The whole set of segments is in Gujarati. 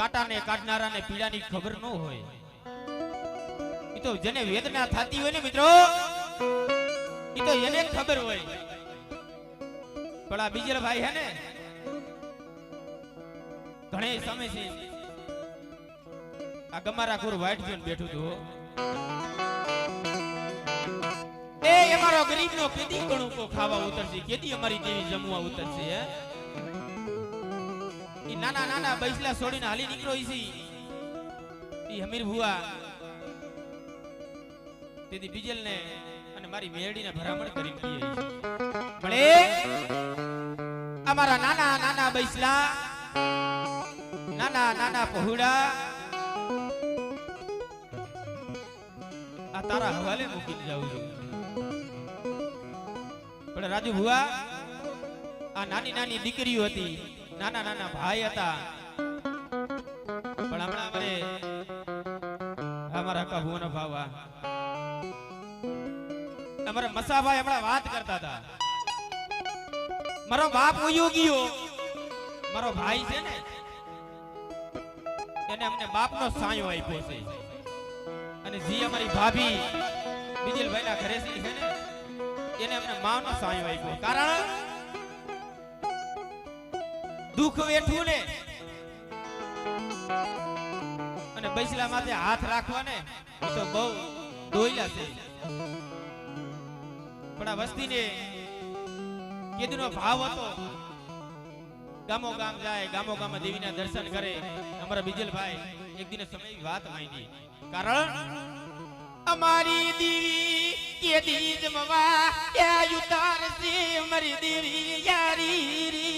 કાંટાને કાઢનારાને પીડાની ખબર ન હોય. એ તો જેને વેદના થતી હોય ને મિત્રો, એ તો એને ખબર હોય. પણ આ બીજલ ભાઈ હે ને ઘણે સમયથી આ ગમારા ખોર વાઈટ જોઈને બેઠું હતું. એ અમારો ગરીબનો કેદી કણુકો ખાવા ઉતરશે, કેદી અમારી દેવી જમવા ઉતરશે. હે ઈ નાના નાના બૈસલા છોડીને હાલી નીકળો છે. ઈ હમીર ભુવા તેથી બીજલ ને અને મારી મેરડીને ભરામણ કરી દીધી છે. ભલે અમારા નાના નાના બૈસલા, નાના નાના પહોળા આ તારા હવાલે મૂકીને જાઉં છું. પણ રાજુ ભુવા, આ નાની નાની દીકરીઓ હતી, નાના નાના ભાઈ હતા. પણ હમણાં અમારે અમારા કભુનો ભાવા અમારા મસાભાઈ હમણાં વાત કરતા હતા. મારો બાપ ઉયો ગયો, મારો ભાઈ છે ને એને અમને બાપનો સાયો આપ્યો છે. અને જી અમારી ભાભી બીજલભાઈના ઘરે છે ને એને અમને માનો સાયો આપ્યો. કારણ દુઃખ વેઠવું ને અને બૈસલા માથે હાથ રાખવા ને તો બહુ દોયલા છે. પણ આ વસ્તીને કેદીનો ભાવ હતો. ગામો ગામ જાય, ગામો ગામ દેવીના દર્શન કરે. અમારા બીજલભાઈ એક દિન સમય વાત માંગી. કારણ અમારી દેવી કેદી જમવા એ ઉતાર છે, અમારી દેવી યારી રી.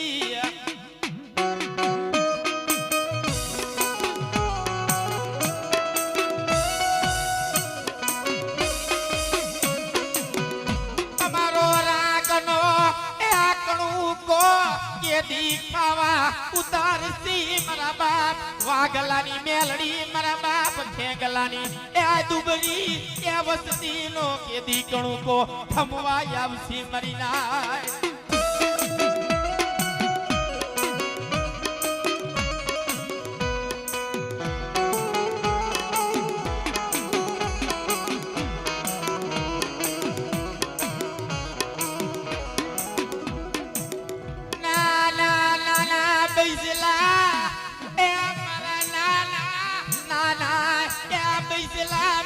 ઉતારસી મારા બાપ વાગલાની મેલડી, મારા બાપ થેગલાની એ દુબળી એ વસતી નો કેદી કણુકો થમવા આવશે મરી નાય.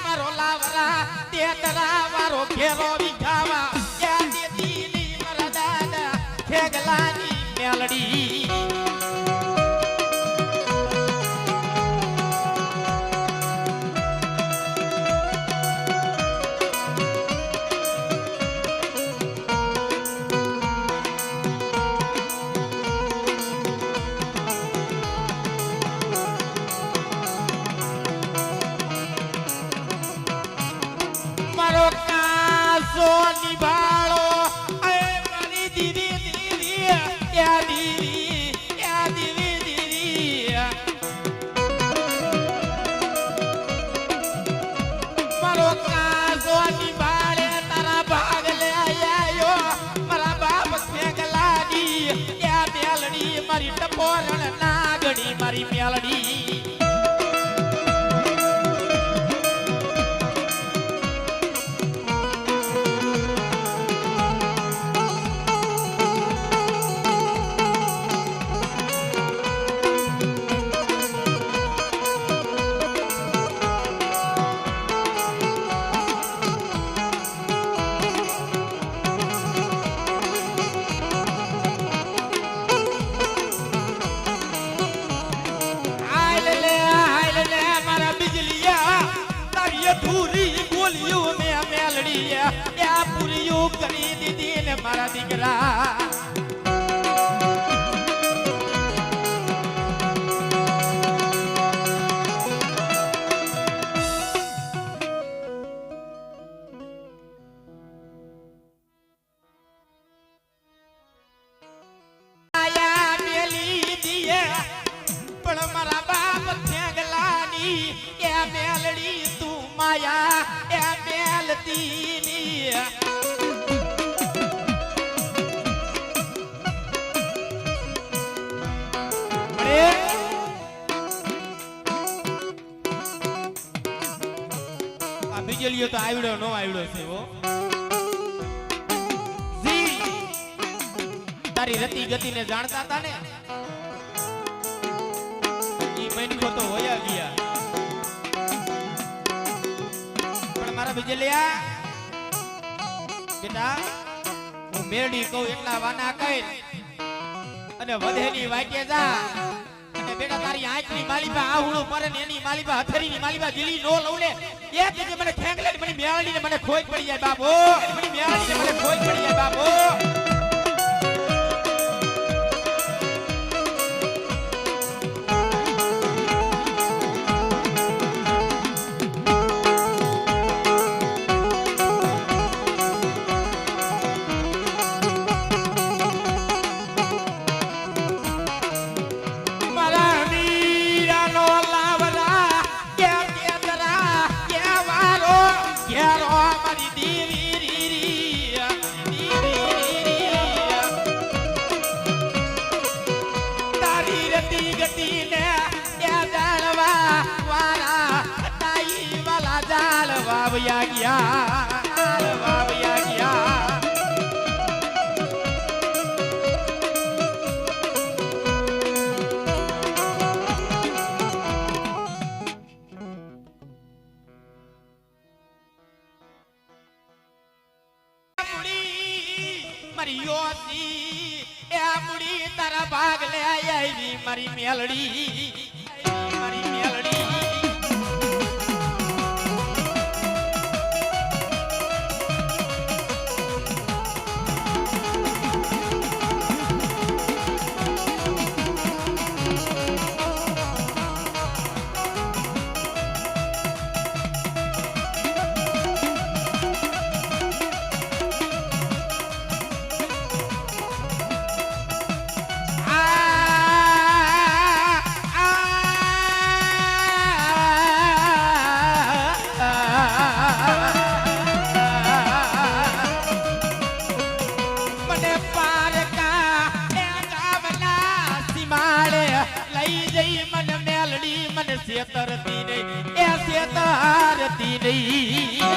મારો લાવરા તે તરાવારો ઘેરો વિખાવા યા દેદી મારા દાદા ખેગલાની મેલડી. મારી ટપોરણ નાગણી મારી મેલડી. કરી દીધી ને મારા દીકરા. પણ મારા બાપ થેગલાની એ મેલડી તું માયા એ મેલતી ની. વિજળીઓ તો આવડ્યો નો આવડ્યો છે હો જી તારી રતિ ગતિને જાણતા હતા ને ઈ મનકો તો હોયા ગયા પણ મારા વિજળિયા બેટા હું મેરડી કહું એટલા વાના કઈ અને વધેની વાટે જા અને બેટા તારી આંખની માલીબા આહુડો પડે ને એની માલીબા હથરીની માલીબા ગીલી નો લઉં ને એ કે મને ખેંગલે મને મેળડીને મને ખોજ પડી જાય બાપો મને મેળડીને મને ખોજ પડી જાય બાપો વાવયા ગયા મારી યોસી એ મુડી તારા ભાગ લે આવી મારી મેલડી મારી મેલડી સેતરતી નહીં એ સેતરતી નહીં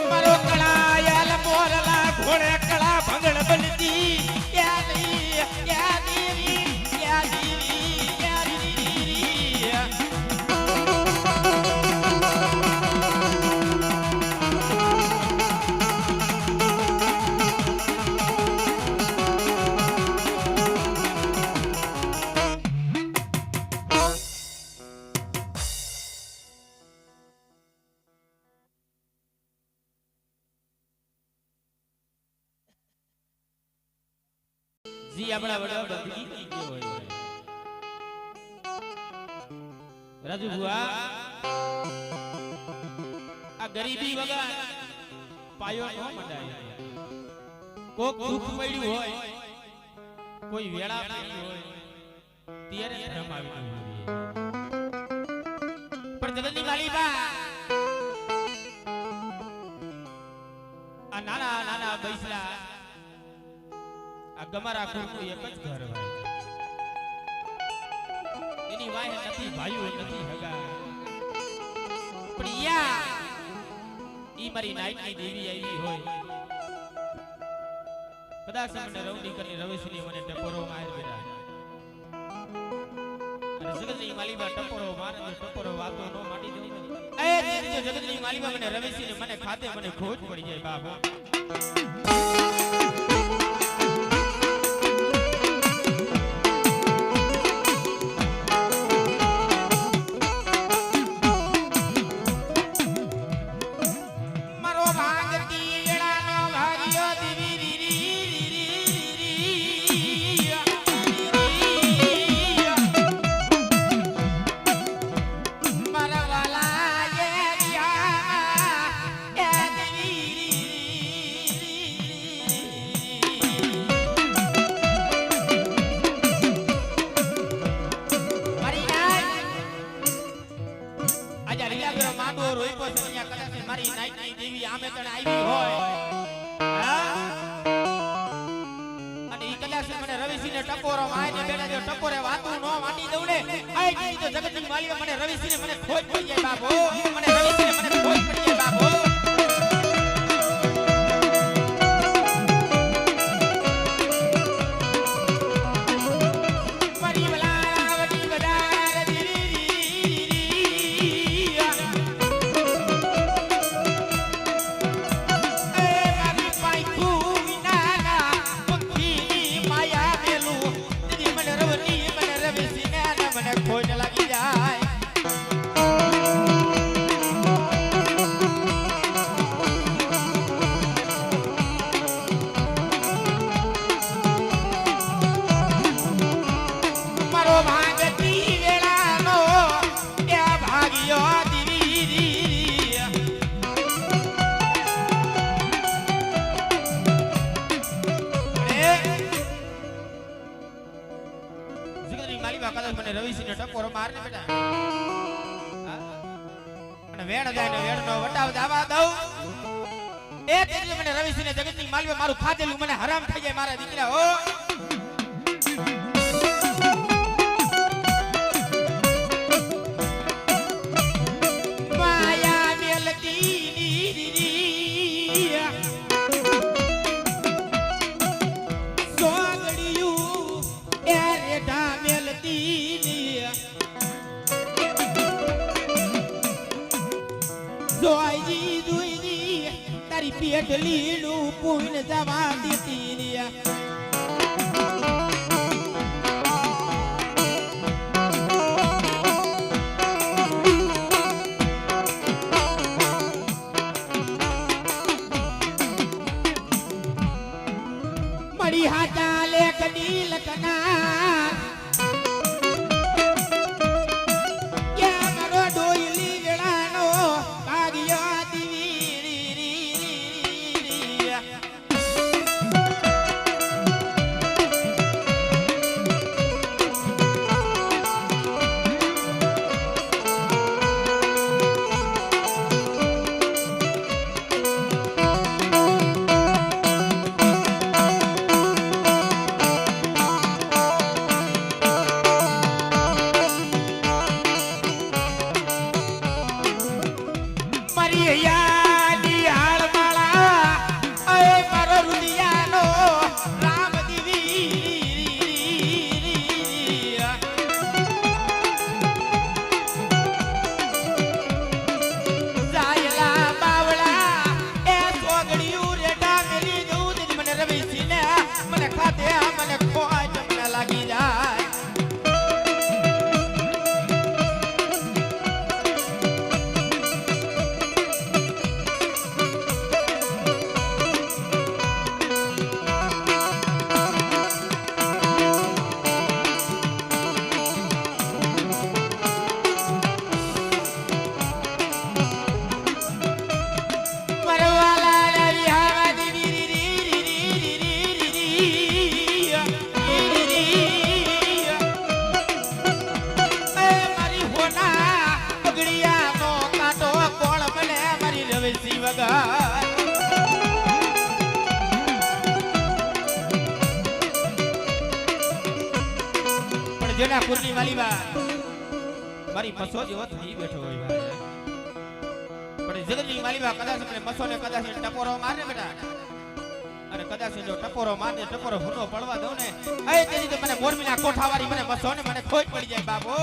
મારો કળાયલ મોરલા ઘોડે કળા ભંગળ બનતી જી આપણા વડા બંદગી ગયો હોય રાજુ ભુવા આ ગરીબી વગર પાયો નો મંડાય કોક દુખ પડ્યું હોય કોઈ વેળા પડી હોય ત્યારે ધર્મ આવી ગયો પણ જગતની માલીબા આ નાના નાના બૈસલા આ ગમારા ખુરનું એક જ ઘર હોય એની વાહે નથી ભાઈઓ નથી હગા પણ યા ઈ મારી નાઈટની દેવી આવી હોય કદાચ મને રવડી કરી રવેશની મને ટપોરો માર બેડા અને જગતની માલીબા ટપોરો મારે ટપોરો વાતો નો માટી દઉં એ જગતની માલીબા મને રવેશીને મને ખાતે મને ખોજ પડી જાય બાબો મારો ભાગ તીડા આજે લીલાગરો માંડવો રોઈપો છે અહીંયા કદાચ મારી નાઈટની દેવી આમે તણ આવી હોય હા અને ઈ કદાચ મને રવિસિંહને ટકોરો માયને બેટા જો ટકોરે વાતું નો વાટી દઉં ને આઈ જી તો જગતની માલીએ મને રવિસિંહને મને ખોજ પડી જાય બાપો મને રવિસિંહને મને ખોજ પડી જાય બાપો રવિસિંહને ટકોરો મારને બેટા અને વેણ જાય ને વેણનો વટાવ દાવા દઉં એ તેજી મને રવિસિંહને જગતની માલવે મારું ખાધેલું મને હરામ થઈ જાય મારા દીકરા હો માયા મેલતી સોગડિયું એ રેઢા મેલતી જોઈજી જોઈજી તારી પેટ લીલું પૂન જવા દેતી મળી હાટા લેખની લખના જેના કુરની વાલીબા મારી મસો જેવો થઈ બેઠો હોય ભાઈ પણ જગતની વાલીબા કદાચ મને મસોને કદાચ ટપોરો મારે બેટા અને કદાચ જો ટપોરો મારે ટપોરો ભૂનો પડવા દઉં ને એ તેની તો મને મોરબીના કોઠાવાળી મને મસોને મને ખોજ પડી જાય બાપો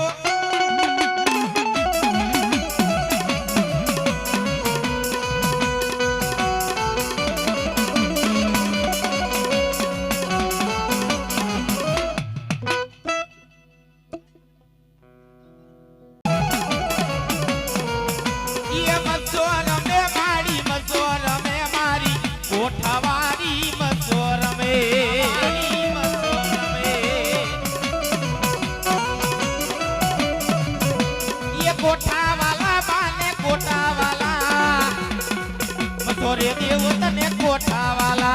रे देव तने कोठा वाला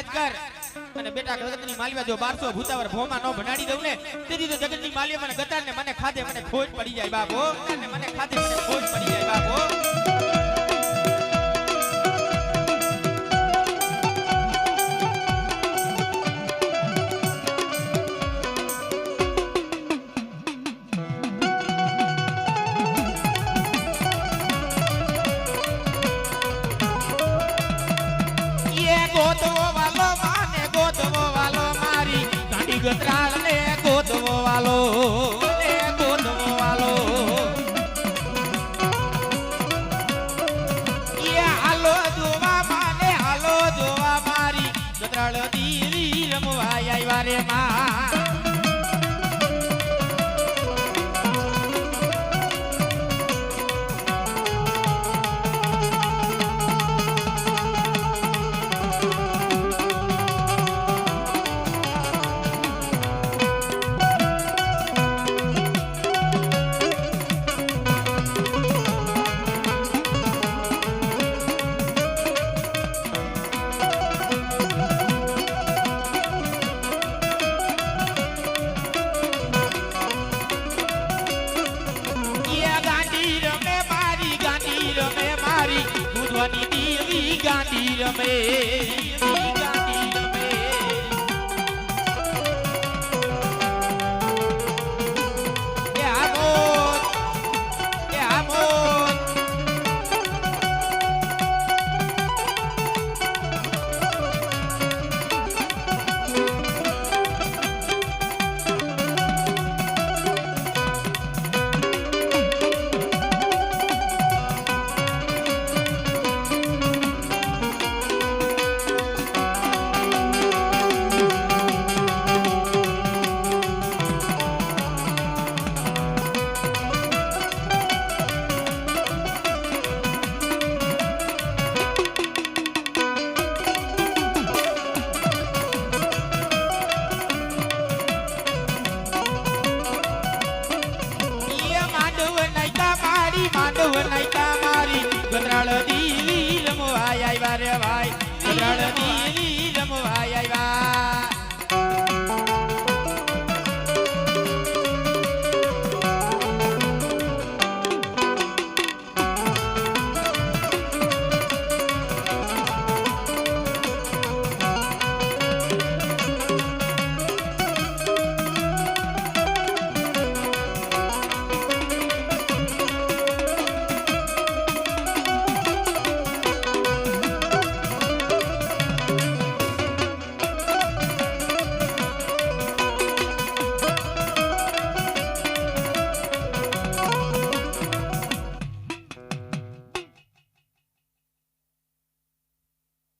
હાથ કર અને બેટા જગતની માલિયા જો 1200 ભૂતાવર ભોમાં નો ભણાડી દઉં ને તેથી તો જગતની માલિયા મને ગતાર ને મને ખાધે મને ખોજ પડી જાય બાપો અને મને ખાધે મને ખોજ પડી જાય બાપો ગતરાળ ને ગોદવો વાલો એ હાલો જોવા માને હાલો જોવા મારી ગતરાળ દીવી રમવા આવ્યા રે માં ગાંડી રમે